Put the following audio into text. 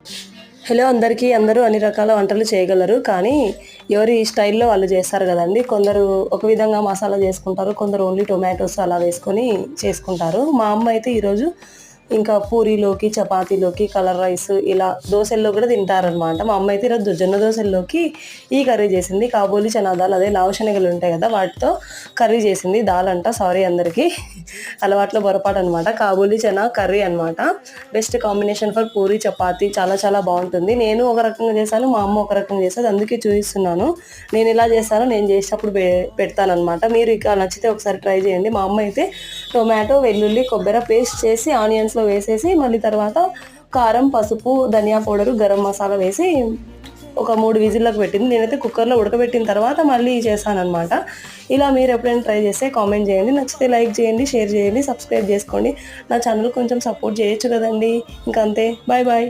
Hello అందరికీ. అందరూ అన్ని రకాల వంటలు చేయగలరు. కానీ ఎవరి స్టైల్‌లో వాళ్ళు చేస్తారు గదండీ. కొందరు ఒక విధంగా మసాలా చేసుకుంటారు. కొందరు ఓన్లీ టొమాటోస్ అలా వేసుకొని చేసుకుంటారు. మా అమ్మ అయితే ఈరోజు ఇంకా పూరీలోకి, చపాతీలోకి, కలర్ రైస్ ఇలా దోసల్లో కూడా తింటారనమాట. మా అమ్మ అయితే ఈరోజు జొన్న దోసల్లోకి ఈ కర్రీ చేసింది. కాబోలి చనా దాల్, అదే లావు శనగలు ఉంటాయి కదా, వాటితో కర్రీ చేసింది. దాల్ అంట, సారీ అందరికీ అలవాట్లో పొరపాటు అనమాట. కాబోలి చనా కర్రీ అనమాట. Best combination for Puri chapati. చాలా చాలా బాగుంటుంది. నేను ఒక రకంగా చేశాను, మా అమ్మ ఒక రకంగా చేస్తుంది, అందుకే చూపిస్తున్నాను. నేను ఇలా చేస్తాను, నేను చేసినప్పుడు పెడతానమాట. మీరు ఇక నచ్చితే ఒకసారి ట్రై చేయండి. మా అమ్మ అయితే టొమాటో, వెల్లుల్లి, కొబ్బరి పేస్ట్ చేసి ఆనియన్స్లో వేసేసి మళ్ళీ తర్వాత కారం, పసుపు, ధనియా పౌడరు, గరం మసాలా వేసి ఒక 3 విజిల్లకు పెట్టింది. నేనైతే కుక్కర్లో ఉడకబెట్టిన తర్వాత మళ్ళీ చేశానమాట. ఇలా మీరు ఎప్పుడైనా ట్రై చేస్తే కామెంట్ చేయండి. నచ్చితే లైక్ చేయండి, షేర్ చేయండి, సబ్స్క్రైబ్ చేసుకోండి. నా ఛానల్ కొంచెం సపోర్ట్ చేయొచ్చు కదండి. ఇంకంతే, బాయ్ బాయ్.